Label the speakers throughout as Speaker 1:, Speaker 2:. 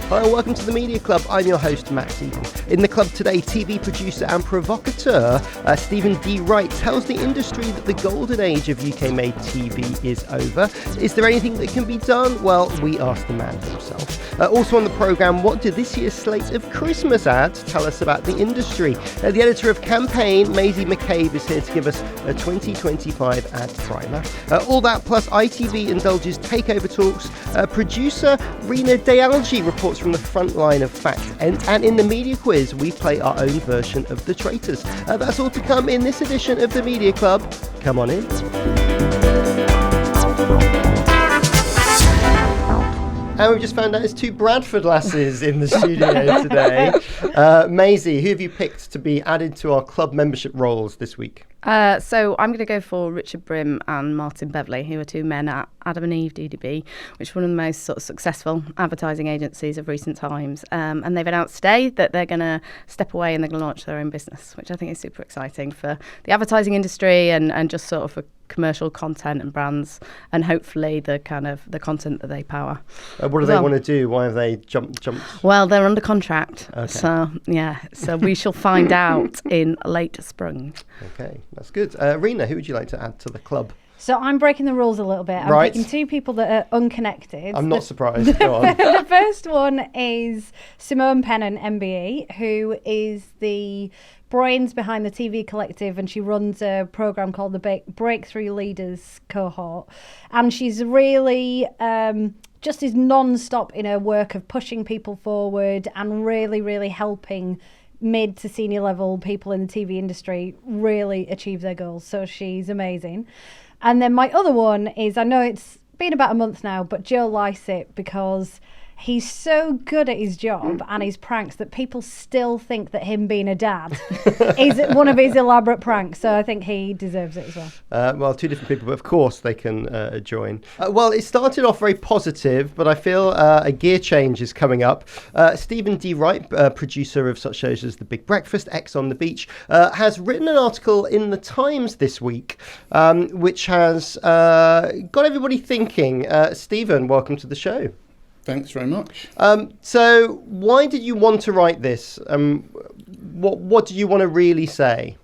Speaker 1: Hi and welcome to the Media Club. I'm your host, Matt Seaton. In the club today, TV producer and provocateur Steven D Wright tells the industry that the golden age of UK-made TV is over. Is there anything that can be done? Well, we asked the man himself. Also on the programme, what did this year's slate of Xmas ads tell us about the industry? The editor of Campaign, Maisie McCabe, is here to give us a 2025 ad primer. All that plus ITV indulges takeover talks. Producer Rina Dayalji reports from the front line of fact, and in the media quiz we play our own version of the traitors. That's all to come in this edition of the Media Club. Come on in. And we've just found out it's two Bradford lasses in the studio today. Maisie, who have you picked to be added to our club membership roles this week?
Speaker 2: So I'm going to go for Richard Brim and Martin Beverley, who are two men at Adam & Eve DDB, which is one of the most sort of successful advertising agencies of recent times. And they've announced today that they're going to step away and they're going to launch their own business, which I think is super exciting for the advertising industry and just sort of for commercial content and brands, and hopefully the kind of the content that they power.
Speaker 1: What do they want to do? Why have they jumped?
Speaker 2: Well, they're under contract.
Speaker 1: Okay.
Speaker 2: So we shall find out in late spring.
Speaker 1: Okay, that's good. Rina, who would you like to add to the club?
Speaker 3: So I'm breaking the rules a little bit. I'm picking two people that are unconnected.
Speaker 1: I'm not surprised. Go on.
Speaker 3: The first one is Simone Pennant, MBE, who is the brains behind the TV Collective, and she runs a program called the Breakthrough Leaders Cohort. And she's really just is non-stop in her work of pushing people forward and really, really helping mid to senior level people in the TV industry really achieve their goals. So she's amazing. And then my other one is, I know it's been about a month now, but Joe Lycett, because he's so good at his job and his pranks that people still think that him being a dad is one of his elaborate pranks. So I think he deserves it as well.
Speaker 1: Well, two different people, but of course they can join. Well, it started off very positive, but I feel a gear change is coming up. Steven D Wright, producer of such shows as The Big Breakfast, X on the Beach, has written an article in The Times this week, which has got everybody thinking. Steven, welcome to the show.
Speaker 4: Thanks very much.
Speaker 1: So why did you want to write this? What do you want to really say?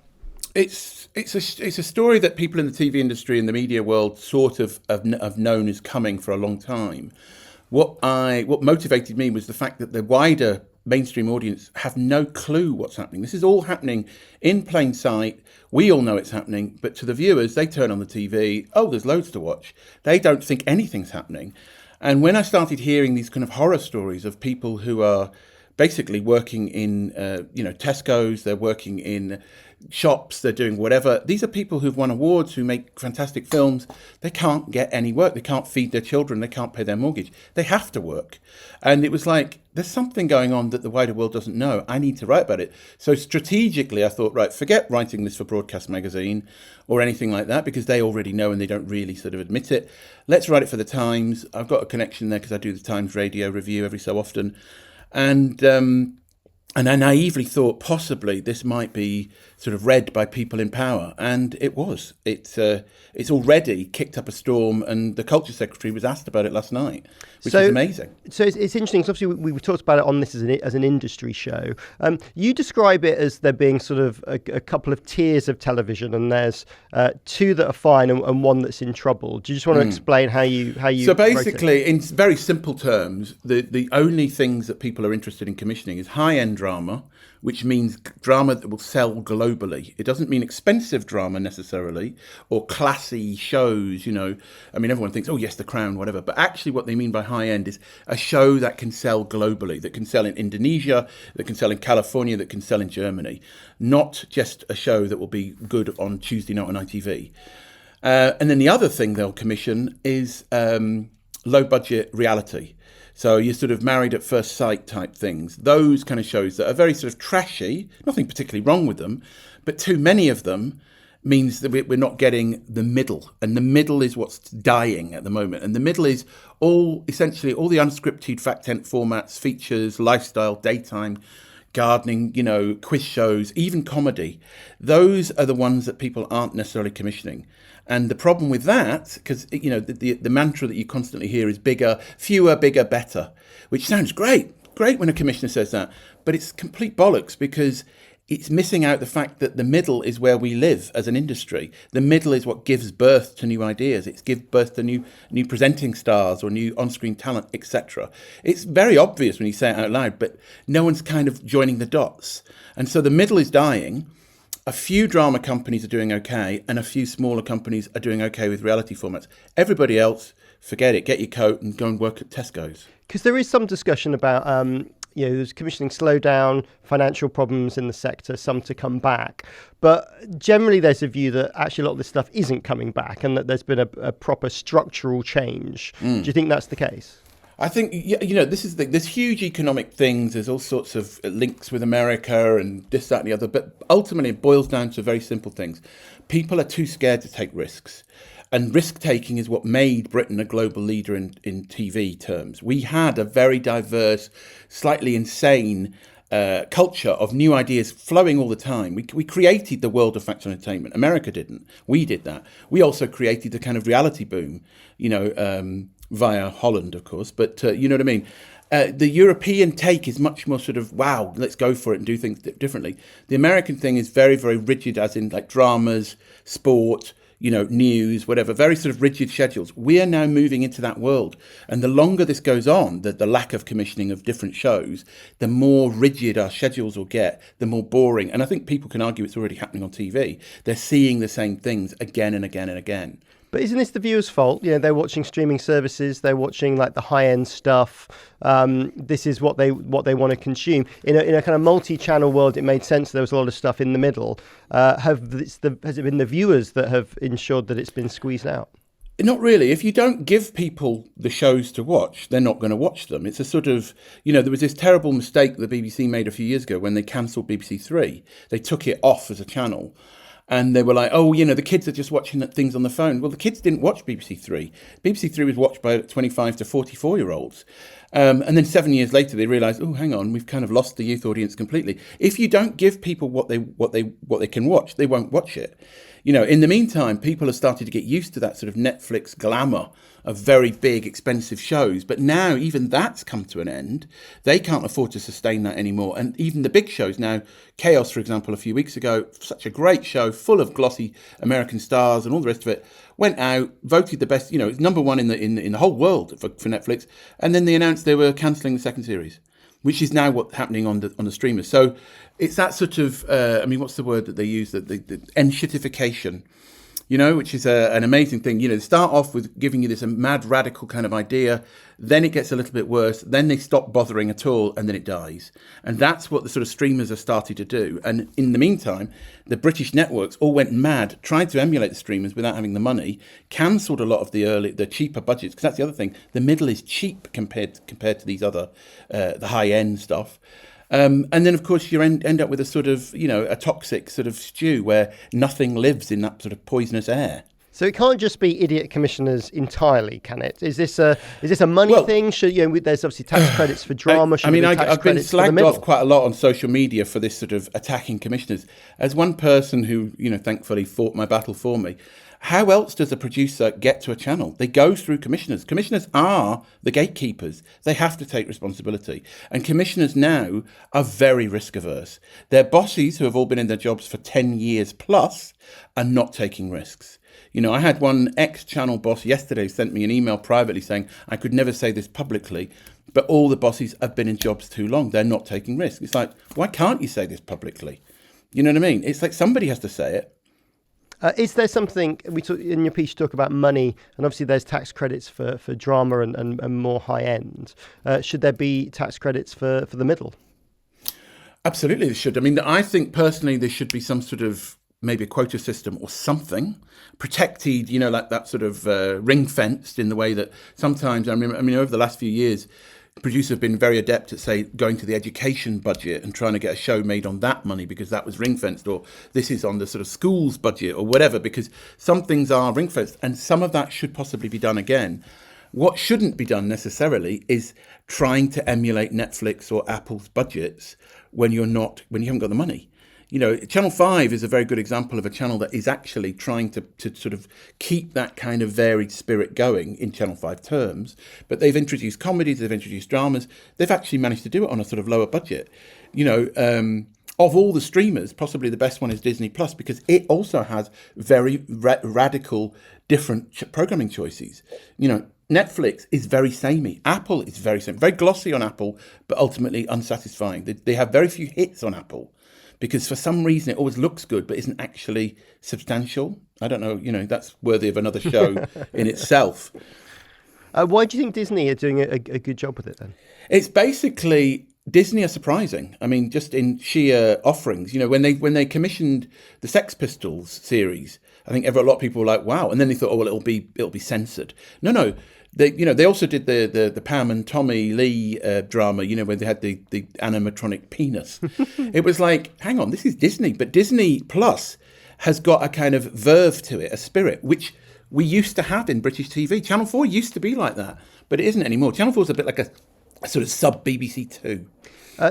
Speaker 4: It's a story that people in the TV industry and the media world sort of have known is coming for a long time. What motivated me was the fact that the wider mainstream audience have no clue what's happening. This is all happening in plain sight. We all know it's happening, but to the viewers, they turn on the TV. Oh, there's loads to watch. They don't think anything's happening. And when I started hearing these kind of horror stories of people who are basically working in, Tesco's, they're working in shops, they're doing whatever. These are people who've won awards, who make fantastic films. They can't get any work. They can't feed their children. They can't pay their mortgage. They have to work. And it was like, there's something going on that the wider world doesn't know. I need to write about it. So strategically, I thought, right, forget writing this for Broadcast Magazine or anything like that, because they already know and they don't really sort of admit it. Let's write it for the Times. I've got a connection there because I do the Times radio review every so often. And I naively thought possibly this might be sort of read by people in power, and it was. It's already kicked up a storm, and the Culture Secretary was asked about it last night, which is amazing.
Speaker 1: So it's interesting, because obviously we talked about it on this as an industry show. You describe it as there being sort of a couple of tiers of television, and there's two that are fine and one that's in trouble. Do you just want to explain how you
Speaker 4: So basically, in very simple terms, the only things that people are interested in commissioning is high-end drama, which means drama that will sell globally. It doesn't mean expensive drama necessarily, or classy shows, I mean, everyone thinks, oh yes, The Crown, whatever. But actually what they mean by high end is a show that can sell globally, that can sell in Indonesia, that can sell in California, that can sell in Germany. Not just a show that will be good on Tuesday night on ITV. And then the other thing they'll commission is low budget reality. So you're sort of Married at First Sight type things. Those kind of shows that are very sort of trashy, nothing particularly wrong with them, but too many of them means that we're not getting the middle. And the middle is what's dying at the moment. And the middle is essentially all the unscripted fact-tent formats, features, lifestyle, daytime, gardening, quiz shows, even comedy. Those are the ones that people aren't necessarily commissioning. And the problem with that, because, the mantra that you constantly hear is bigger, fewer, bigger, better, which sounds great, great when a commissioner says that, but it's complete bollocks because it's missing out the fact that the middle is where we live as an industry. The middle is what gives birth to new ideas. It's gives birth to new presenting stars or new on-screen talent, etc. It's very obvious when you say it out loud, but no one's kind of joining the dots. And so the middle is dying. A few drama companies are doing okay, and a few smaller companies are doing okay with reality formats. Everybody else, forget it. Get your coat and go and work at Tesco's.
Speaker 1: Because there is some discussion about there's commissioning slowdown, financial problems in the sector, some to come back. But generally there's a view that actually a lot of this stuff isn't coming back and that there's been a proper structural change. Do you think that's the case?
Speaker 4: I think, there's huge economic things. There's all sorts of links with America and this, that and the other. But ultimately it boils down to very simple things. People are too scared to take risks. And risk-taking is what made Britain a global leader in TV terms. We had a very diverse, slightly insane culture of new ideas flowing all the time. We created the world of factual entertainment. America didn't. We did that. We also created the kind of reality boom, via Holland, of course. But you know what I mean? The European take is much more sort of, wow, let's go for it and do things differently. The American thing is very, very rigid, as in like dramas, sport, news, whatever, very sort of rigid schedules. We are now moving into that world. And the longer this goes on, the lack of commissioning of different shows, the more rigid our schedules will get, the more boring. And I think people can argue it's already happening on TV. They're seeing the same things again and again and again.
Speaker 1: But isn't this the viewer's fault? They're watching streaming services, they're watching like the high-end stuff. This is what they want to consume. In a kind of multi-channel world, it made sense there was a lot of stuff in the middle. Has it been the viewers that have ensured that it's been squeezed out?
Speaker 4: Not really. If you don't give people the shows to watch, they're not going to watch them. It's a sort of, there was this terrible mistake the BBC made a few years ago when they cancelled BBC Three. They took it off as a channel. And they were like, the kids are just watching things on the phone. Well, the kids didn't watch BBC Three. BBC Three was watched by 25 to 44-year-olds. And then 7 years later, they realised, oh, hang on, we've kind of lost the youth audience completely. If you don't give people what they can watch, they won't watch it. In the meantime, people have started to get used to that sort of Netflix glamour of very big, expensive shows. But now even that's come to an end. They can't afford to sustain that anymore. And even the big shows now, Chaos, for example, a few weeks ago, such a great show full of glossy American stars and all the rest of it, went out, voted the best, it's number one in the whole world for Netflix. And then they announced they were cancelling the second series, which is now what's happening on the streamers. So it's that sort of, what's the word that they use, the enshittification, which is an amazing thing. They start off with giving you this mad radical kind of idea, then it gets a little bit worse, then they stop bothering at all, and then it dies. And that's what the sort of streamers have started to do. And in the meantime, the British networks all went mad, tried to emulate the streamers without having the money, cancelled a lot of the cheaper budgets, because that's the other thing. The middle is cheap compared to these other, the high-end stuff. And then, of course, you end up with a sort of, a toxic sort of stew where nothing lives in that sort of poisonous air.
Speaker 1: So it can't just be idiot commissioners entirely, can it? Is this a money thing? Should there's obviously tax credits for drama.
Speaker 4: I've been slagged off quite a lot on social media for this sort of attacking commissioners. As one person who, thankfully fought my battle for me, how else does a producer get to a channel? They go through commissioners. Commissioners are the gatekeepers. They have to take responsibility. And commissioners now are very risk averse. Their bosses, who have all been in their jobs for 10 years plus, are not taking risks. I had one ex-channel boss yesterday sent me an email privately saying, I could never say this publicly, but all the bosses have been in jobs too long. They're not taking risks. It's like, why can't you say this publicly? You know what I mean? It's like somebody has to say it.
Speaker 1: Is there something, in your piece you talk about money, and obviously there's tax credits for drama and more high end. Should there be tax credits for the middle?
Speaker 4: Absolutely there should. I think personally there should be some sort of maybe a quota system or something protected, like that sort of ring fenced in the way that sometimes, over the last few years, producers have been very adept at, say, going to the education budget and trying to get a show made on that money because that was ring-fenced, or this is on the sort of schools budget or whatever, because some things are ring-fenced and some of that should possibly be done again. What shouldn't be done necessarily is trying to emulate Netflix or Apple's budgets when you haven't got the money. You know, Channel 5 is a very good example of a channel that is actually trying to sort of keep that kind of varied spirit going in Channel 5 terms. But they've introduced comedies, they've introduced dramas. They've actually managed to do it on a sort of lower budget. You know, of all the streamers, possibly the best one is Disney Plus, because it also has very radical, different programming choices. You know, Netflix is very samey. Apple is very samey, very glossy on Apple, but ultimately unsatisfying. They have very few hits on Apple, because for some reason it always looks good but isn't actually substantial. I don't know, you know, that's worthy of another show in itself.
Speaker 1: Why do you think Disney are doing a good job with it then?
Speaker 4: It's basically, Disney are surprising. I mean, just in sheer offerings. You know, when they commissioned the Sex Pistols series, I think a lot of people were like, wow. And then they thought, oh, well, it'll be censored. No. They also did the Pam and Tommy Lee drama, you know, where they had the animatronic penis. It was like, hang on, this is Disney. But Disney Plus has got a kind of verve to it, a spirit, which we used to have in British TV. Channel 4 used to be like that, but it isn't anymore. Channel 4 is a bit like a sort of sub-BBC Two.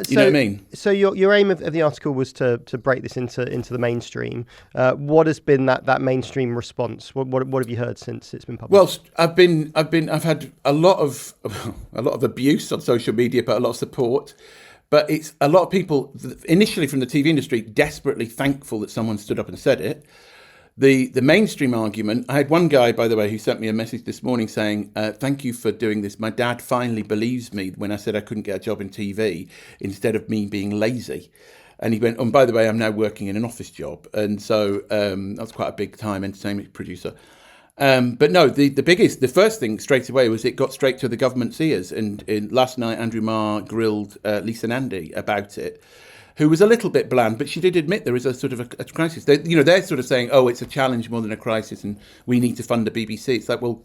Speaker 4: You know what I mean?
Speaker 1: So your aim of the article was to break this into the mainstream. What has been that mainstream response? What have you heard since it's been published?
Speaker 4: Well, I've had a lot of abuse on social media, but a lot of support. But it's a lot of people initially from the TV industry desperately thankful that someone stood up and said it. The mainstream argument, I had one guy, by the way, who sent me a message this morning saying, thank you for doing this. My dad finally believes me when I said I couldn't get a job in TV instead of me being lazy. And he went, oh, and by the way, I'm now working in an office job. And so that was quite a big time entertainment producer. But no, the first thing straight away was it got straight to the government's ears. And last night, Andrew Marr grilled Lisa Nandy about it, who was a little bit bland, but she did admit there is a sort of a crisis. They're sort of saying, oh, it's a challenge more than a crisis and we need to fund the BBC. It's like, well,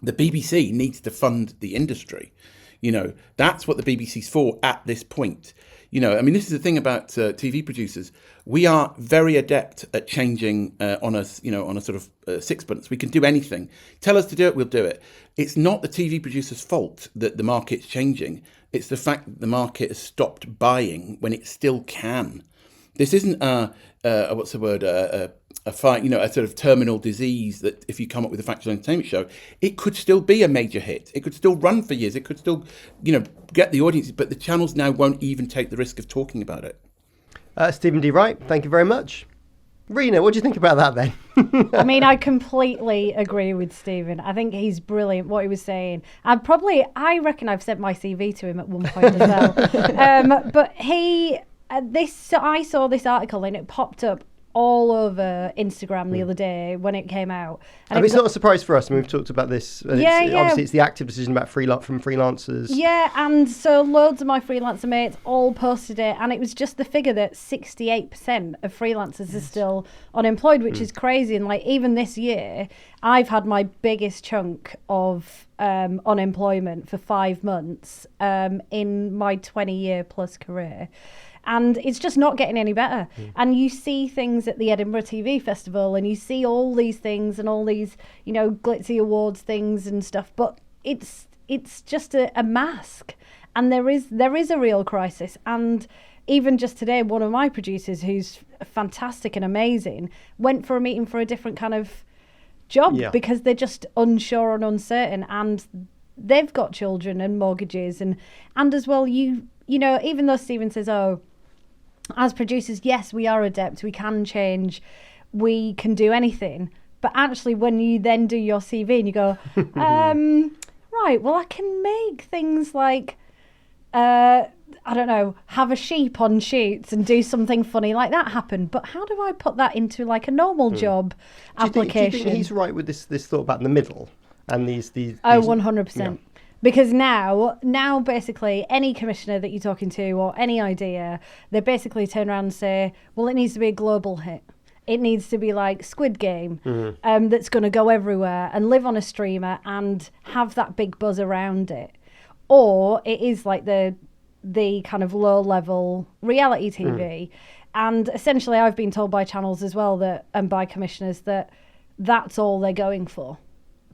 Speaker 4: the BBC needs to fund the industry. You know, that's what the BBC's for at this point. You know, I mean, this is the thing about TV producers. We are very adept at changing on a sort of sixpence. We can do anything. Tell us to do it, we'll do it. It's not the TV producer's fault that the market's changing. It's the fact that the market has stopped buying when it still can. This isn't a fight, you know, a sort of terminal disease that if you come up with a factual entertainment show, it could still be a major hit. It could still run for years. It could still, you know, get the audience, but the channels now won't even take the risk of talking about it.
Speaker 1: Steven D Wright, thank you very much. Rina, what do you think about that then?
Speaker 3: I mean, I completely agree with Steven. I think he's brilliant, what he was saying. I reckon I've sent my CV to him at one point as well. But I saw this article and it popped up all over Instagram the other day when it came out. And
Speaker 1: I mean, it's not a surprise for us. I mean, we've talked about this. Obviously, it's the active decision about from freelancers.
Speaker 3: Yeah, and so loads of my freelancer mates all posted it, and it was just the figure that 68% of freelancers are still unemployed, which is crazy. And like even this year, I've had my biggest chunk of unemployment for 5 months in my 20-year plus career. And it's just not getting any better. And you see things at the Edinburgh TV Festival and you see all these things and all these, you know, glitzy awards things and stuff. But it's just a mask. And there is a real crisis. And even just today, one of my producers, who's fantastic and amazing, went for a meeting for a different kind of job because they're just unsure and uncertain. And they've got children and mortgages. And as well, you know, even though Steven says, oh, as producers, yes, we are adept, we can change, we can do anything. But actually, when you then do your CV and you go, right, well, I can make things like, I don't know, have a sheep on shoots and do something funny like that happen. But how do I put that into like a normal job application?
Speaker 1: Do you think he's right with this thought about in the middle and these
Speaker 3: 100%.
Speaker 1: Yeah.
Speaker 3: Because now basically any commissioner that you're talking to or any idea, they basically turn around and say, well, it needs to be a global hit. It needs to be like Squid Game, that's going to go everywhere and live on a streamer and have that big buzz around it. Or it is like the kind of low-level reality TV. And essentially I've been told by channels as well that, and by commissioners, that that's all they're going for.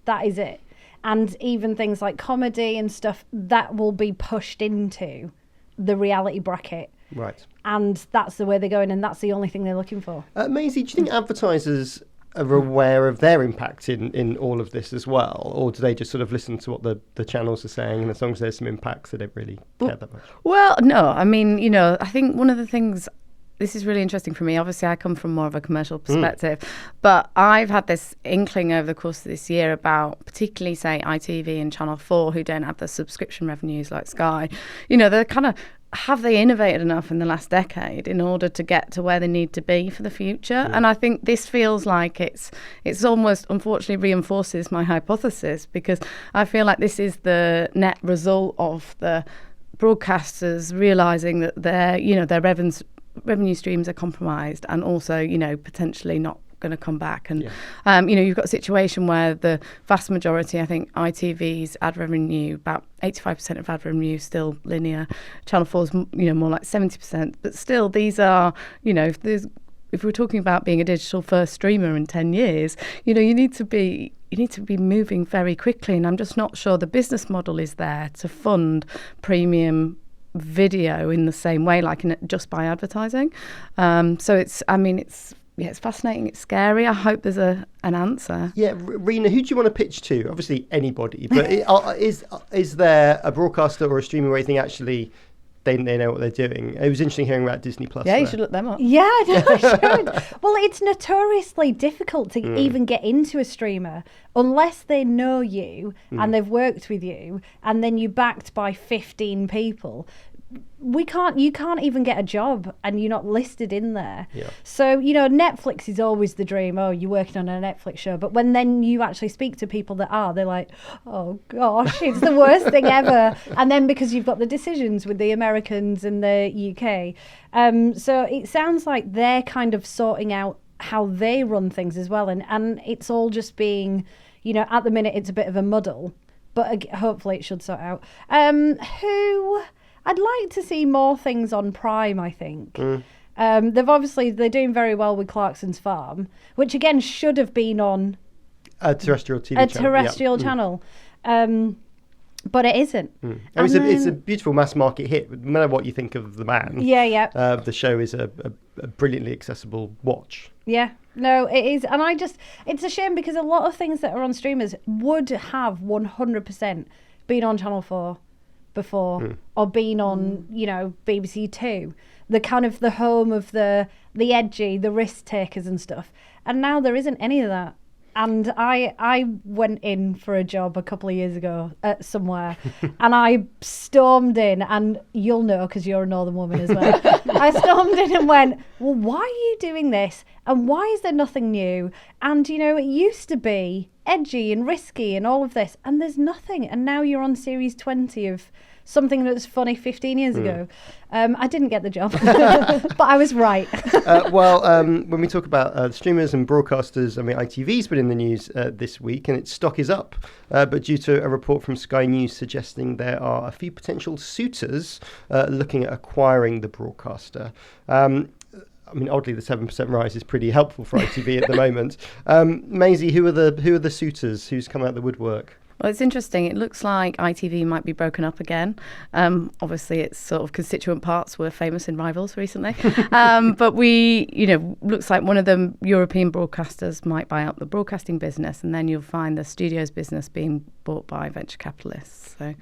Speaker 3: That is it. And even things like comedy and stuff, that will be pushed into the reality bracket
Speaker 1: Right.
Speaker 3: And that's the way they're going, and that's the only thing they're looking for.
Speaker 1: Maisie, do you think advertisers are aware of their impact in all of this as well? Or do they just sort of listen to what the channels are saying, and as long as there's some impacts, they don't really care that much?
Speaker 2: Well, no, I mean, I think one of the things, this is really interesting for me. Obviously, I come from more of a commercial perspective, but I've had this inkling over the course of this year about particularly, say, ITV and Channel 4, who don't have the subscription revenues like Sky. They're kind of, have they innovated enough in the last decade in order to get to where they need to be for the future? And I think this feels like it's almost, unfortunately, reinforces my hypothesis, because I feel like this is the net result of the broadcasters realising that their revenue streams are compromised, and also, potentially not going to come back. And, you've got a situation where the vast majority, I think ITV's ad revenue, about 85% of ad revenue is still linear. Channel 4's, more like 70%. But still, these are, if we're talking about being a digital first streamer in 10 years, you need to be moving very quickly. And I'm just not sure the business model is there to fund premium video in the same way, like just by advertising. So it's fascinating. It's scary. I hope there's an answer.
Speaker 1: Yeah, Rina, who do you want to pitch to? Obviously, anybody. But is there a broadcaster or a streamer where you think actually they know what they're doing? It was interesting hearing about Disney Plus.
Speaker 2: Yeah, you should look them up.
Speaker 3: Yeah, I should. Well, it's notoriously difficult to even get into a streamer unless they know you and they've worked with you, and then you're backed by 15 people. You can't even get a job and you're not listed in there. Yeah. So, Netflix is always the dream. Oh, you're working on a Netflix show. But when then you actually speak to people they're like, oh gosh, it's the worst thing ever. And then because you've got the decisions with the Americans and the UK. So it sounds like they're kind of sorting out how they run things as well. And it's all just being, at the minute it's a bit of a muddle. But hopefully it should sort out. I'd like to see more things on Prime, I think. They're doing very well with Clarkson's Farm, which again should have been on
Speaker 1: a terrestrial TV
Speaker 3: channel. But it isn't.
Speaker 1: It's a beautiful mass market hit. No matter what you think of the man.
Speaker 3: Yeah.
Speaker 1: The show is a brilliantly accessible watch.
Speaker 3: Yeah, no, it is. And it's a shame, because a lot of things that are on streamers would have 100% been on Channel 4 before, or been on, BBC Two, the kind of the home of the edgy, the risk takers and stuff. And now there isn't any of that. And I went in for a job a couple of years ago somewhere, and I stormed in, and you'll know because you're a Northern woman as well. I stormed in and went, well, why are you doing this? And why is there nothing new? And, it used to be edgy and risky and all of this, and there's nothing. And now you're on series 20 of something that was funny 15 years ago. I didn't get the job, but I was right.
Speaker 1: When we talk about streamers and broadcasters, ITV's been in the news this week, and its stock is up, but due to a report from Sky News suggesting there are a few potential suitors looking at acquiring the broadcaster. Oddly, the 7% rise is pretty helpful for ITV at the moment. Maisie, who are the suitors? Who's come out the woodwork?
Speaker 2: Well, it's interesting. It looks like ITV might be broken up again. Obviously, its sort of constituent parts were famous in Rivals recently. But looks like one of the European broadcasters might buy up the broadcasting business, and then you'll find the studios business being bought by venture capitalists. So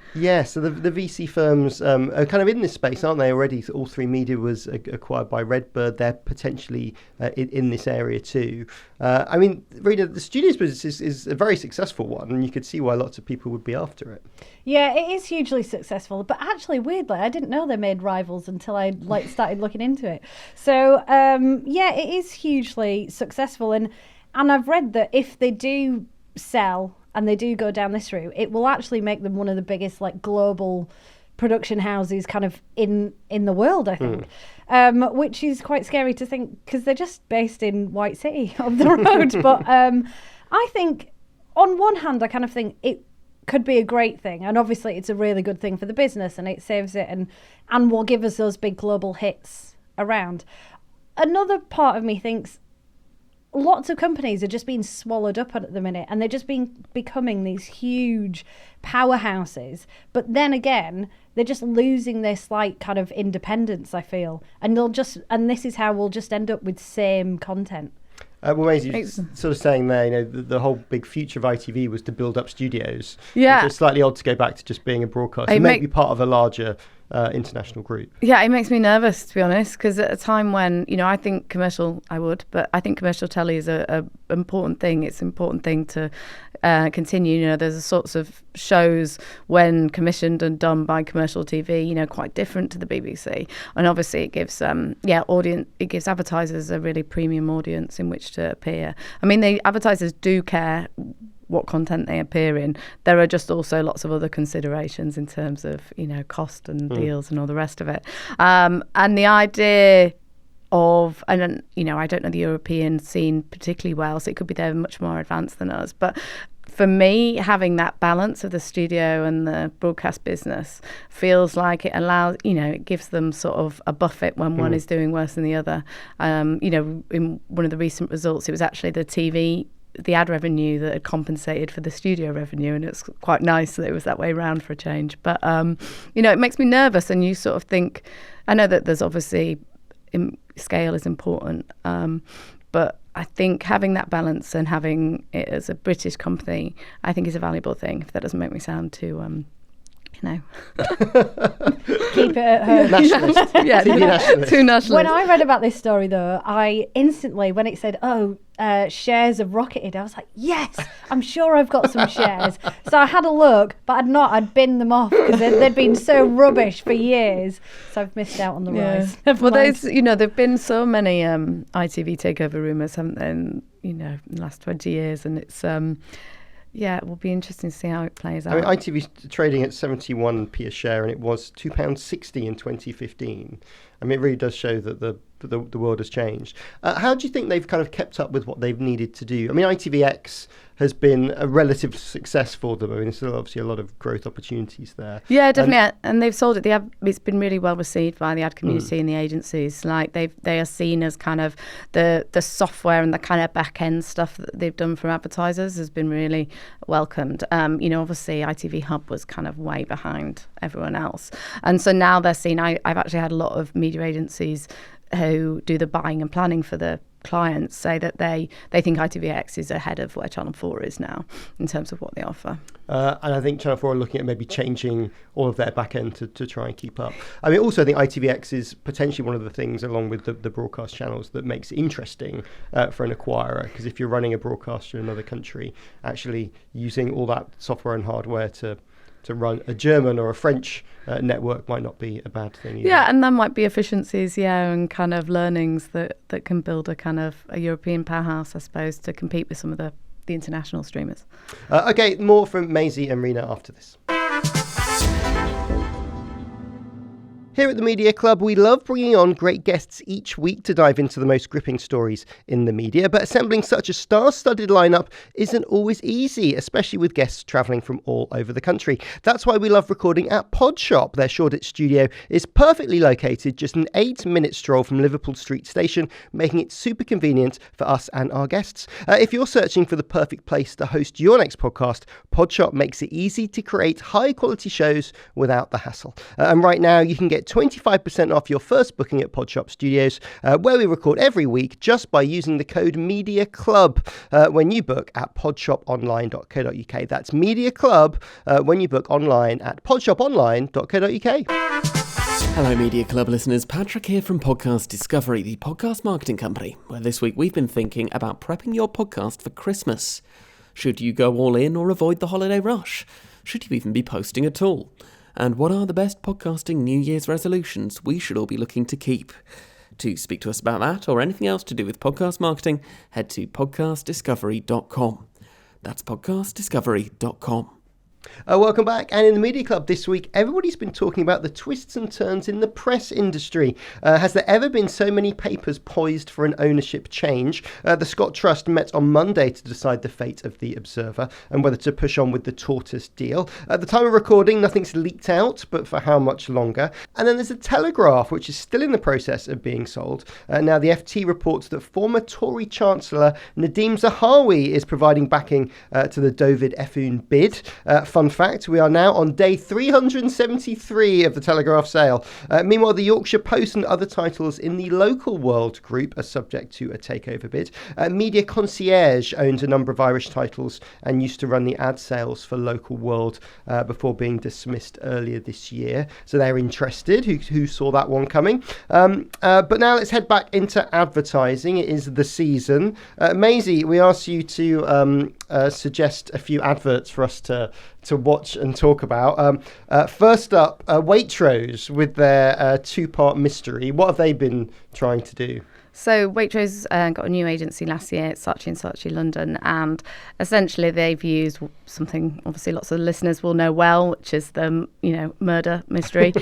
Speaker 1: the VC firms are kind of in this space, aren't they, already? All Three Media was acquired by Redbird. They're potentially in this area too. Rina, the studios business is a very successful one, and you could see why lots of people would be after it.
Speaker 3: Yeah, it is hugely successful. But actually, weirdly, I didn't know they made Rivals until I started looking into it. So it is hugely successful, and I've read that if they do sell and they do go down this route, it will actually make them one of the biggest global production houses kind of in the world, I think. Which is quite scary to think, because they're just based in White City up the road. But I think, on one hand, I kind of think it could be a great thing, and obviously it's a really good thing for the business, and it saves it and will give us those big global hits around. Another part of me thinks, lots of companies are just being swallowed up at the minute, and they're just becoming these huge powerhouses. But then again, they're just losing their slight kind of independence, I feel. And this is how we'll just end up with same content.
Speaker 1: Well, Maisie, you're sort of saying there, the whole big future of ITV was to build up studios.
Speaker 2: Yeah.
Speaker 1: It's slightly odd to go back to just being a broadcaster. Maybe part of a larger international group.
Speaker 2: Yeah, it makes me nervous, to be honest, because at a time when, I think commercial telly is a important thing. It's an important thing to continue. There's the sorts of shows when commissioned and done by commercial TV, quite different to the BBC. And obviously it gives it gives advertisers a really premium audience in which to appear. I mean, the advertisers do care what content they appear in. There are just also lots of other considerations in terms of, cost and deals and all the rest of it. And the idea of, I don't know the European scene particularly well, so it could be they're much more advanced than us. But for me, having that balance of the studio and the broadcast business feels like it allows, it gives them sort of a buffet when one is doing worse than the other. In one of the recent results, it was actually the ad revenue that had compensated for the studio revenue, and it's quite nice that it was that way around for a change. But it makes me nervous, and you sort of think, I know that there's obviously scale is important, but I think having that balance and having it as a British company, I think is a valuable thing. If that doesn't make me sound too
Speaker 3: keep it at home.
Speaker 1: Nationalist.
Speaker 2: Nationalist. Too nationalist.
Speaker 3: When I read about this story, though, I instantly, when it said, shares have rocketed, I was like, yes, I'm sure I've got some shares. So I had a look, but I'd binned them off because they'd been so rubbish for years. So I've missed out on the rise.
Speaker 2: Well, there've been so many ITV takeover rumours, haven't there, in the last 20 years, and it's it will be interesting to see how it plays out.
Speaker 1: I mean, ITV's trading at 71p a share, and it was £2.60 in 2015. I mean, it really does show that the world has changed. How do you think they've kind of kept up with what they've needed to do? I mean, ITVX has been a relative success for them. I mean, there's still obviously a lot of growth opportunities there.
Speaker 2: Yeah, definitely. And they've sold it. It's been really well received by the ad community and the agencies. Like they are seen as kind of the software and the kind of back end stuff that they've done for advertisers has been really welcomed. Obviously ITV Hub was kind of way behind everyone else. And so now they're seen. I've actually had a lot of media agencies who do the buying and planning for the clients say that they think ITVX is ahead of where Channel 4 is now in terms of what they offer.
Speaker 1: And I think Channel 4 are looking at maybe changing all of their back end to try and keep up. I mean, also I think ITVX is potentially one of the things, along with the broadcast channels, that makes it interesting for an acquirer, because if you're running a broadcaster in another country, actually using all that software and hardware to run a German or a French network might not be a bad thing either.
Speaker 2: Yeah, and there might be efficiencies, and kind of learnings that can build a kind of a European powerhouse, I suppose, to compete with some of the international streamers.
Speaker 1: Okay, more from Maisie and Rina after this. Here at the Media Club, we love bringing on great guests each week to dive into the most gripping stories in the media, but assembling such a star-studded lineup isn't always easy, especially with guests travelling from all over the country. That's why we love recording at Podshop. Their Shoreditch studio is perfectly located, just an 8-minute stroll from Liverpool Street Station, making it super convenient for us and our guests. If you're searching for the perfect place to host your next podcast, Podshop makes it easy to create high-quality shows without the hassle. And right now, you can get 25% off your first booking at Podshop Studios, where we record every week, just by using the code Media Club when you book at podshoponline.co.uk. That's Media Club when you book online at podshoponline.co.uk.
Speaker 5: Hello Media Club listeners, Patrick here from Podcast Discovery, the podcast marketing company, where this week we've been thinking about prepping your podcast for Christmas. Should you go all in or avoid the holiday rush? Should you even be posting at all? And what are the best podcasting New Year's resolutions we should all be looking to keep? To speak to us about that or anything else to do with podcast marketing, head to podcastdiscovery.com. That's podcastdiscovery.com.
Speaker 1: Welcome back. And in the Media Club this week, everybody's been talking about the twists and turns in the press industry. Has there ever been so many papers poised for an ownership change? The Scott Trust met on Monday to decide the fate of The Observer and whether to push on with the Tortoise deal. At the time of recording, nothing's leaked out, but for how much longer? And then there's the Telegraph, which is still in the process of being sold. Now, the FT reports that former Tory Chancellor Nadeem Zahawi is providing backing to the Dovid Effoon bid. Fun fact, we are now on day 373 of the Telegraph sale. Meanwhile, the Yorkshire Post and other titles in the Local World group are subject to a takeover bid. Media Concierge owns a number of Irish titles and used to run the ad sales for Local World before being dismissed earlier this year. So they're interested, who saw that one coming. But now let's head back into advertising. It is the season. Maisie, we asked you to suggest a few adverts for us to watch and talk about. First up, Waitrose with their two-part mystery. What have they been trying to do?
Speaker 2: So Waitrose got a new agency last year, Saatchi & Saatchi London, and essentially they've used something obviously lots of listeners will know well, which is the murder mystery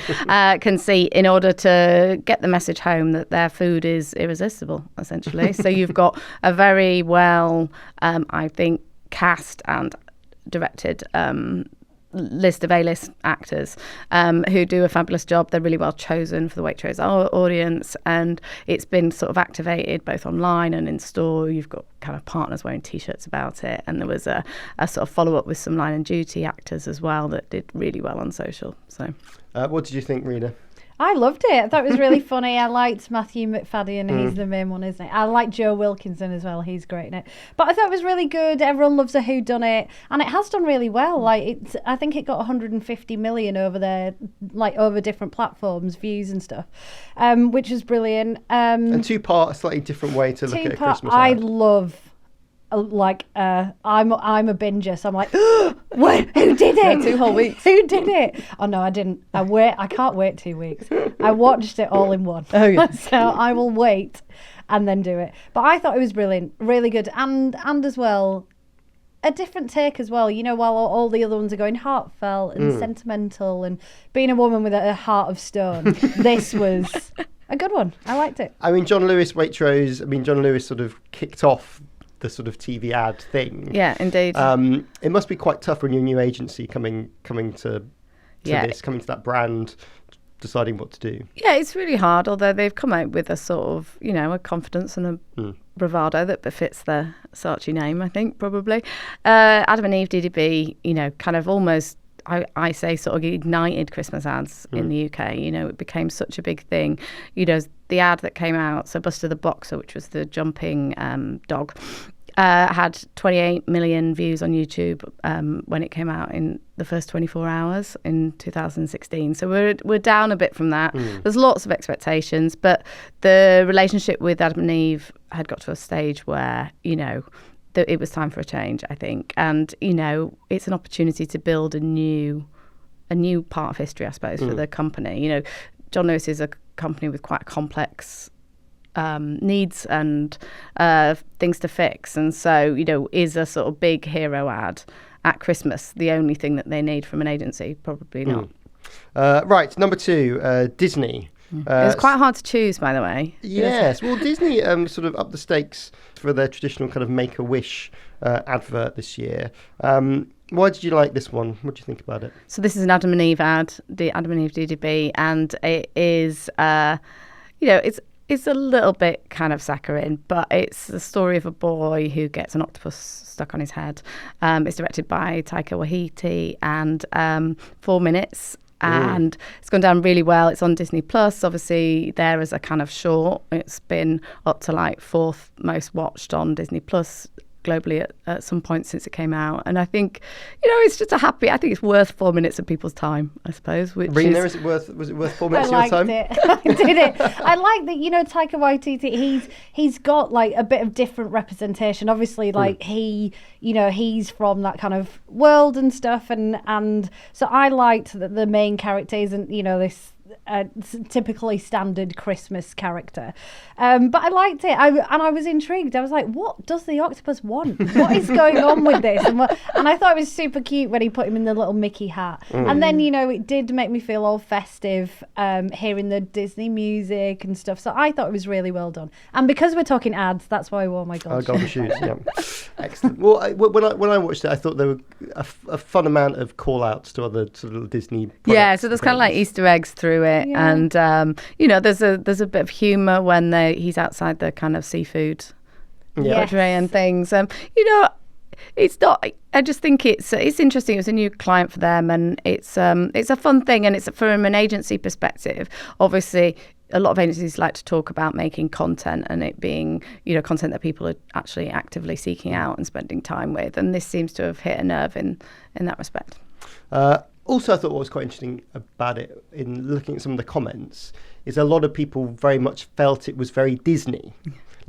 Speaker 2: conceit, in order to get the message home that their food is irresistible, essentially. So you've got a very well, I think, cast and directed list of A-list actors who do a fabulous job. They're really well chosen for the Waitrose audience, and it's been sort of activated both online and in store. You've got kind of partners wearing T-shirts about it, and there was a sort of follow-up with some Line and Duty actors as well that did really well on social. So,
Speaker 1: what did you think, Rina?
Speaker 3: I loved it. I thought it was really funny. I liked Matthew McFadden. He's the main one, isn't he? I like Joe Wilkinson as well. He's great in it. But I thought it was really good. Everyone loves a whodunit, and it has done really well. I think it got 150 million over there, over different platforms, views and stuff, which is brilliant.
Speaker 1: And two-part, a slightly different way to look at a Christmas ad.
Speaker 3: I love. I'm a binger, so I'm like, wait, who did it?
Speaker 2: 2 whole weeks.
Speaker 3: Who did it? Oh no, I didn't. I can't wait 2 weeks. I watched it all in one.
Speaker 2: Oh yeah.
Speaker 3: So I will wait and then do it. But I thought it was brilliant, really good, and as well, a different take as well. While all the other ones are going heartfelt and sentimental and being a woman with a heart of stone, this was a good one. I liked it.
Speaker 1: I mean, John Lewis, Waitrose. John Lewis sort of kicked off the sort of TV ad thing.
Speaker 2: Yeah, indeed.
Speaker 1: It must be quite tough when you're a new agency coming to this, coming to that brand, deciding what to do.
Speaker 2: Yeah, it's really hard, although they've come out with a sort of, a confidence and a bravado that befits the Saatchi name, I think, probably. Adam and Eve DDB, kind of almost, I say, sort of ignited Christmas ads in the UK. It became such a big thing. The ad that came out, so Buster the Boxer, which was the jumping dog, had 28 million views on YouTube when it came out in the first 24 hours in 2016. So we're down a bit from that. There's lots of expectations, but the relationship with Adam and Eve had got to a stage where, it was time for a change, I think. And, it's an opportunity to build a new part of history, I suppose, for the company. John Lewis is a company with quite complex needs and things to fix. And so, is a sort of big hero ad at Christmas the only thing that they need from an agency? Probably not.
Speaker 1: Right, number 2, Disney.
Speaker 2: It's quite hard to choose, by the way.
Speaker 1: Yes, well, Disney sort of upped the stakes for their traditional kind of Make-A-Wish advert this year. Why did you like this one? What do you think about it?
Speaker 2: So this is an Adam and Eve ad, the Adam and Eve DDB, and it is, it's a little bit kind of saccharine, but it's the story of a boy who gets an octopus stuck on his head. It's directed by Taika Waititi, and 4 minutes. And it's gone down really well. It's on Disney Plus, obviously, there as a kind of short. It's been up to 4th most watched on Disney Plus globally at some point since it came out. And I think, it's just I think it's worth 4 minutes of people's time, I suppose.
Speaker 1: Rina, was it worth 4 minutes of your time?
Speaker 3: I liked it. I did it. I like that, Taika Waititi, he's got a bit of different representation. Obviously, he's from that kind of world and stuff. And so I liked that the main character isn't, this a typically standard Christmas character. But I liked it. I was intrigued. I was like, what does the octopus want? What is going on with this? And I thought it was super cute when he put him in the little Mickey hat. And then, it did make me feel all festive, hearing the Disney music and stuff. So I thought it was really well done. And because we're talking ads, that's why I wore my golden shoes.
Speaker 1: Yeah. Excellent. Well, when I watched it, I thought there were a fun amount of call-outs to other sort of Disney products.
Speaker 2: Yeah, so there's kind of like Easter eggs through it. Yeah. And, there's a bit of humour when he's outside the kind of seafood tray and things. It's not. I just think it's interesting. It was a new client for them, and it's a fun thing. And it's from an agency perspective. Obviously, a lot of agencies like to talk about making content and it being, content that people are actually actively seeking out and spending time with. And this seems to have hit a nerve in that respect.
Speaker 1: Also, I thought what was quite interesting about it, in looking at some of the comments, is a lot of people very much felt it was very Disney.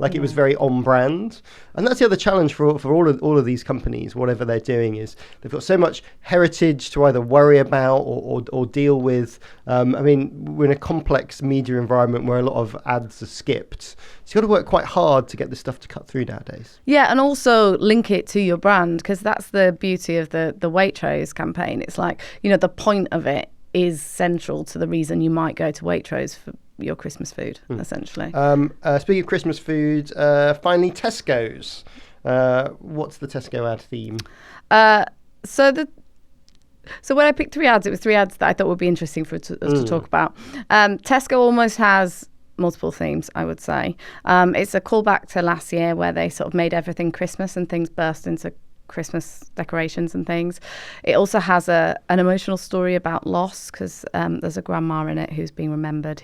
Speaker 1: It was very on brand. And that's the other challenge for all of these companies, whatever they're doing, is they've got so much heritage to either worry about or deal with. We're in a complex media environment where a lot of ads are skipped. So you've got to work quite hard to get this stuff to cut through nowadays. Yeah,
Speaker 2: and also link it to your brand, because that's the beauty of the Waitrose campaign. It's like, the point of it is central to the reason you might go to Waitrose for your Christmas food, essentially.
Speaker 1: Speaking of Christmas food, finally Tesco's. What's the Tesco ad theme?
Speaker 2: So when I picked 3 ads, it was 3 ads that I thought would be interesting for us to talk about. Tesco almost has multiple themes, I would say. It's a callback to last year where they sort of made everything Christmas and things burst into Christmas decorations and things. It also has an emotional story about loss, because there's a grandma in it who's being remembered,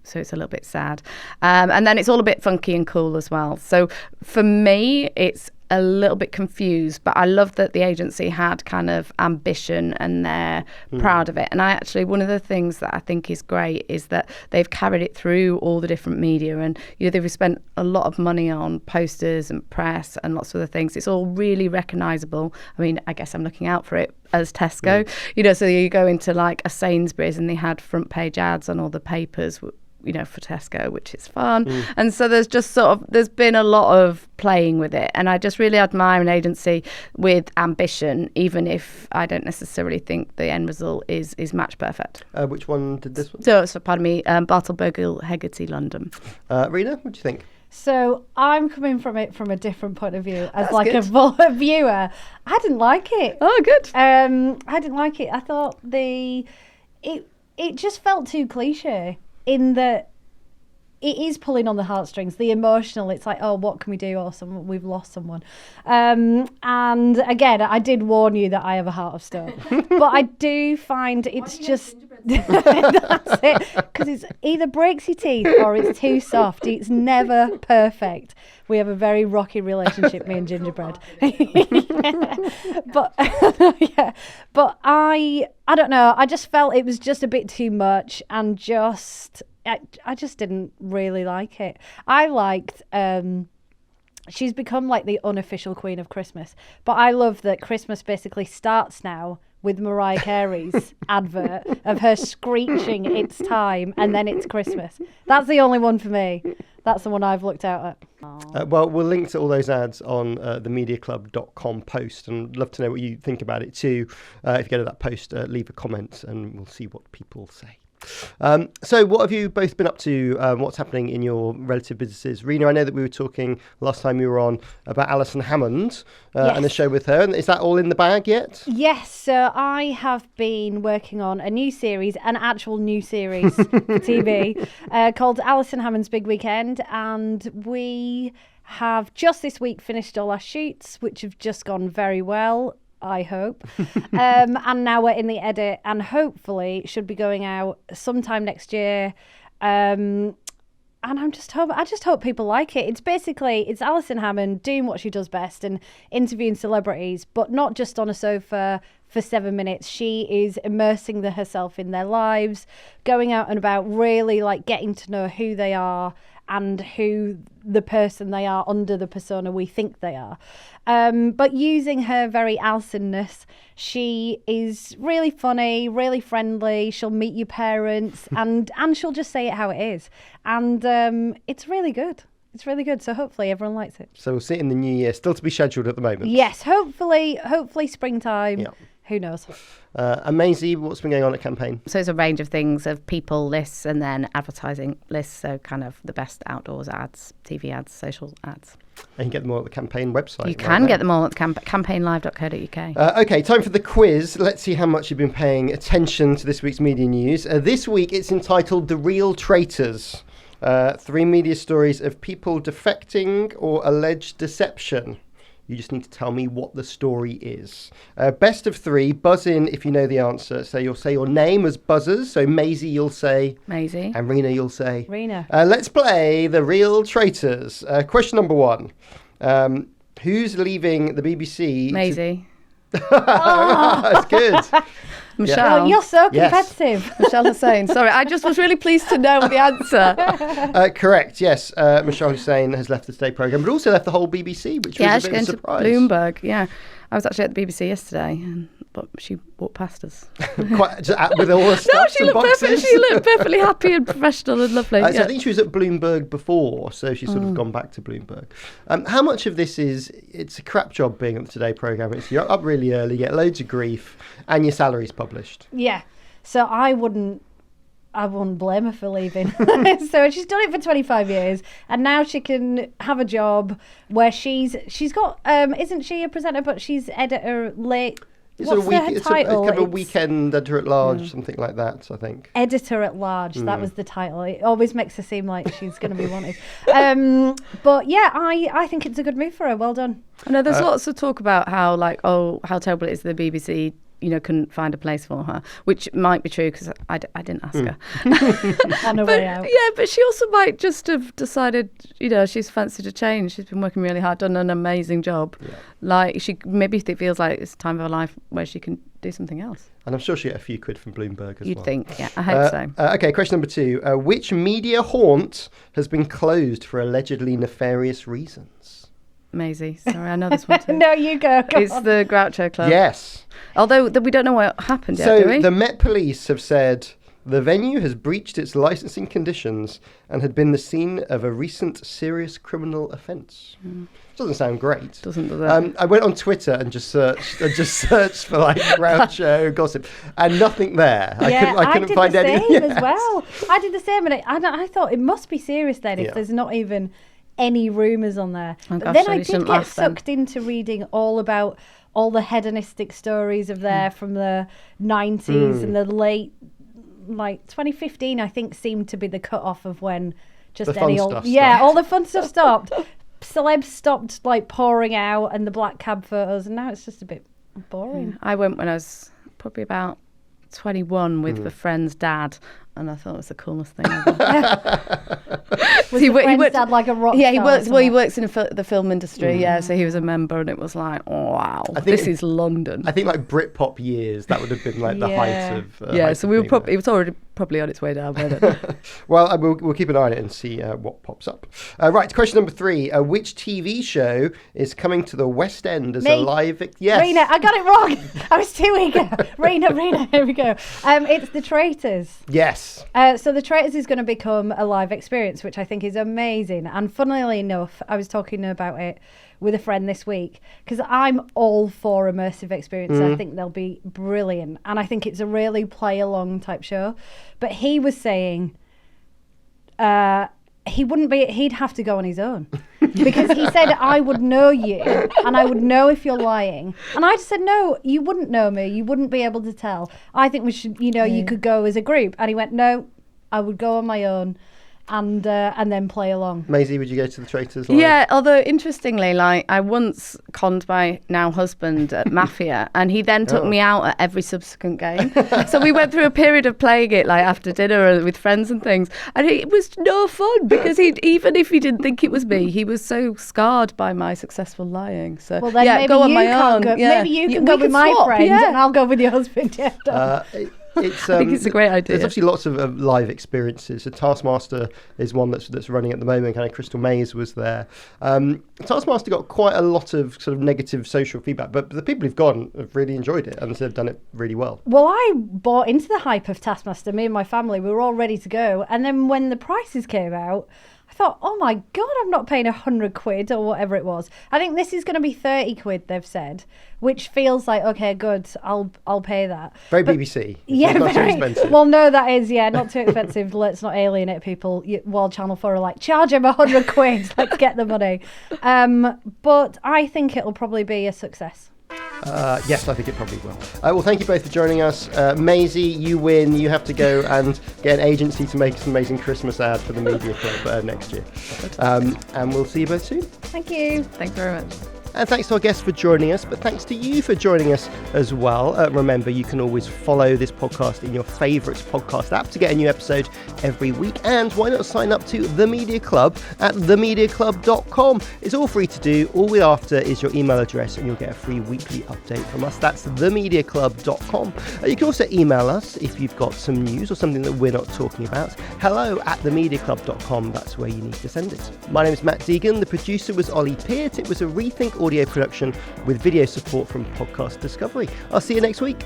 Speaker 2: so it's a little bit sad. And then it's all a bit funky and cool as well. So for me, it's a little bit confused, but I love that the agency had kind of ambition and they're proud of it. And one of the things that I think is great is that they've carried it through all the different media, and they've spent a lot of money on posters and press and lots of other things. It's all really recognisable. I guess I'm looking out for it as Tesco. So you go into like a Sainsbury's and they had front page ads on all the papers, for Tesco, which is fun. And so there's just there's been a lot of playing with it. And I just really admire an agency with ambition, even if I don't necessarily think the end result is match perfect.
Speaker 1: Which one did this one?
Speaker 2: So pardon me, Bartle Bogle Hegarty London.
Speaker 1: Rina, what do you think?
Speaker 3: So I'm coming from it from a different point of view, as a viewer. I didn't like it.
Speaker 2: Oh, good.
Speaker 3: I didn't like it. I thought it just felt too cliche, in that it is pulling on the heartstrings, the emotional. It's like, oh, what can we do? Or we've lost someone. And again, I did warn you that I have a heart of stone. But I do find it's just... That's it. Because it either breaks your teeth or it's too soft. It's never perfect. We have a very rocky relationship, me and gingerbread. But I don't know. I just felt it was just a bit too much, and I just didn't really like it. I liked... she's become like the unofficial queen of Christmas. But I love that Christmas basically starts now with Mariah Carey's advert of her screeching "It's time" and then it's Christmas. That's the only one for me. That's the one I've looked out at.
Speaker 1: Well, we'll link to all those ads on the mediaclub.com post, and I'd love to know what you think about it too. If you go to that post, leave a comment and we'll see what people say. So what have you both been up to? What's happening in your relative businesses? Rina, I know that we were talking last time you were on about Alison Hammond and the show with her. Is that all in the bag yet?
Speaker 3: Yes, so I have been working on a new series, an actual new series for TV called Alison Hammond's Big Weekend, and we have just this week finished all our shoots, which have just gone very well, I hope. And now we're in the edit, and hopefully should be going out sometime next year. And I just hope people like it. It's Alison Hammond doing what she does best and interviewing celebrities, but not just on a sofa for 7 minutes. She is immersing herself in their lives, going out and about, really like getting to know who they are and who the person they are under the persona we think they are. But using her very Alison-ness, she is really funny, really friendly. She'll meet your parents and she'll just say it how it is. And it's really good. It's really good. So hopefully everyone likes it.
Speaker 1: So we'll see it in the new year. Still to be scheduled at the moment.
Speaker 3: Yes, hopefully springtime.
Speaker 1: Yeah.
Speaker 3: Who knows?
Speaker 1: And Maisie, what's been going on at Campaign?
Speaker 2: So it's a range of things, of people lists and then advertising lists. So kind of the best outdoors ads, TV ads, social ads.
Speaker 1: And you get them all at the Campaign website.
Speaker 2: You can get them all at campaignlive.co.uk.
Speaker 1: Okay, time for the quiz. Let's see how much you've been paying attention to this week's media news. This week it's entitled The Real Traitors. 3 media stories of people defecting or alleged deception. You just need to tell me what the story is. Best of 3, buzz in if you know the answer. So you'll say your name as buzzers. So Maisie, you'll say...
Speaker 2: Maisie.
Speaker 1: And Rina, you'll say...
Speaker 3: Rina.
Speaker 1: Let's play The Real Traitors. Question number 1. Who's leaving the BBC?
Speaker 2: Maisie.
Speaker 1: That's good.
Speaker 2: Michelle.
Speaker 3: Oh, you're so
Speaker 1: Yes.
Speaker 3: competitive.
Speaker 2: Michelle Hussain. Sorry, I just was really pleased to know the answer.
Speaker 1: Correct, yes. Michelle Hussain has left the Today programme, but also left the whole BBC, which was a bit of a surprise.
Speaker 2: Bloomberg, yeah. I was actually at the BBC yesterday, but she walked past us.
Speaker 1: Quite, with all the stuff
Speaker 2: No, she looked perfectly happy and professional and lovely.
Speaker 1: So I think she was at Bloomberg before, so she's sort of gone back to Bloomberg. How much of this is, it's a crap job being at the Today programme. You're up really early, get loads of grief, and your salary's published.
Speaker 3: Yeah. So I wouldn't blame her for leaving. So she's done it for 25 years and now she can have a job where she's got, isn't she a presenter, but she's editor late.
Speaker 1: It's
Speaker 3: What's her
Speaker 1: it's
Speaker 3: title?
Speaker 1: kind of a weekend editor at large, something like that, I think.
Speaker 3: Editor at large, that was the title. It always makes her seem like she's going to be wanted. But yeah, I think it's a good move for her. Well done.
Speaker 2: I know there's lots of talk about how how terrible it is the BBC couldn't find a place for her, which might be true because I didn't ask her.
Speaker 3: On her way out.
Speaker 2: Yeah, but she also might just have decided, she's fancied a change. She's been working really hard, done an amazing job. Yeah. Like she maybe feels like it's time of her life where she can do something else.
Speaker 1: And I'm sure she'll get a few quid from Bloomberg as well.
Speaker 2: You'd think, yeah. I hope so.
Speaker 1: Okay, question number 2. Which media haunt has been closed for allegedly nefarious reasons?
Speaker 2: Maisie, sorry, I know this one too.
Speaker 3: No, you go.
Speaker 2: It's the Groucho Club.
Speaker 1: Yes.
Speaker 2: Although we don't know what happened yet,
Speaker 1: so
Speaker 2: do we?
Speaker 1: The Met Police have said the venue has breached its licensing conditions and had been the scene of a recent serious criminal offence. Doesn't sound great.
Speaker 2: Doesn't, does it?
Speaker 1: I went on Twitter and just searched for like Groucho gossip, and nothing there. I couldn't find anything.
Speaker 3: As well. I did the same, and I thought it must be serious then if there's not even any rumours on there.
Speaker 2: Oh,
Speaker 3: but
Speaker 2: gosh,
Speaker 3: then
Speaker 2: so
Speaker 3: I
Speaker 2: you
Speaker 3: did
Speaker 2: shouldn't
Speaker 3: get
Speaker 2: laugh then.
Speaker 3: sucked into reading all about all the hedonistic stories of there from the 90s and the late, like 2015 I think seemed to be the cut-off of when just
Speaker 1: the
Speaker 3: any
Speaker 1: fun
Speaker 3: old
Speaker 1: stuff
Speaker 3: stopped. All the fun stuff stopped. Celebs stopped like pouring out and the black cab photos, and now it's just a bit boring.
Speaker 2: I went when I was probably about 21 with a friend's dad, and I thought it was the coolest thing ever.
Speaker 3: Was the friend's dad like a rock star?
Speaker 2: Yeah, he works in the film industry, so he was a member, and it was like, oh, wow, this is London.
Speaker 1: I think like Britpop years, that would have been like the height of...
Speaker 2: so we were it was already probably on its way down by then.
Speaker 1: Well, we'll keep an eye on it and see what pops up. Right, question number 3. Which TV show is coming to the West End as a live... Yes.
Speaker 3: Rina, I got it wrong. I was too eager. Rina, here we go. It's The Traitors.
Speaker 1: Yes.
Speaker 3: So The Traitors is going to become a live experience, which I think is amazing. And funnily enough, I was talking about it with a friend this week because I'm all for immersive experience. I think they'll be brilliant. And I think it's a really play-along type show. But he was saying he'd have to go on his own. Because he said, I would know you and I would know if you're lying. And I just said, no, you wouldn't know me. You wouldn't be able to tell. I think we should, you could go as a group. And he went, no, I would go on my own and then play along.
Speaker 1: Maisie, would you go to The Traitors live?
Speaker 2: Yeah, although interestingly, like I once conned my now husband at Mafia, and he then took me out at every subsequent game. So we went through a period of playing it like after dinner with friends and things, and it was no fun because even if he didn't think it was me, he was so scarred by my successful lying. So
Speaker 3: well, then maybe
Speaker 2: go on
Speaker 3: you
Speaker 2: my
Speaker 3: can't
Speaker 2: own.
Speaker 3: Maybe you can go with my friend, and I'll go with your husband.
Speaker 1: It's,
Speaker 2: I think it's a great idea.
Speaker 1: There's obviously lots of live experiences. So Taskmaster is one that's running at the moment. Kind of Crystal Maze was there. Taskmaster got quite a lot of sort of negative social feedback, but the people who've gone have really enjoyed it and they've done it really well.
Speaker 3: Well, I bought into the hype of Taskmaster. Me and my family, we were all ready to go. And then when the prices came out, I thought, oh my God, I'm not paying 100 quid or whatever it was. I think this is going to be 30 quid, they've said, which feels like, okay, good, I'll pay that.
Speaker 1: Very BBC.
Speaker 3: Yeah,
Speaker 1: not
Speaker 3: very.
Speaker 1: too expensive.
Speaker 3: Well, no, that is, not too expensive. Let's not alienate people while Channel 4 are like, charge him 100 quid, let's get the money. But I think it'll probably be a success.
Speaker 1: Yes, I think it probably will. Well, thank you both for joining us. Maisie, you win. You have to go and get an agency to make an amazing Christmas ad for the Media Club next year. And we'll see you both soon.
Speaker 3: Thank you.
Speaker 2: Thanks very much.
Speaker 1: And thanks to our guests for joining us, but thanks to you for joining us as well. Remember, you can always follow this podcast in your favourite podcast app to get a new episode every week. And why not sign up to The Media Club at themediaclub.com. It's all free to do. All we're after is your email address and you'll get a free weekly update from us. That's themediaclub.com. You can also email us if you've got some news or something that we're not talking about. hello@themediaclub.com. That's where you need to send it. My name is Matt Deegan. The producer was Ollie Peart. It was a Rethink audio production with video support from Podcast Discovery. I'll see you next week.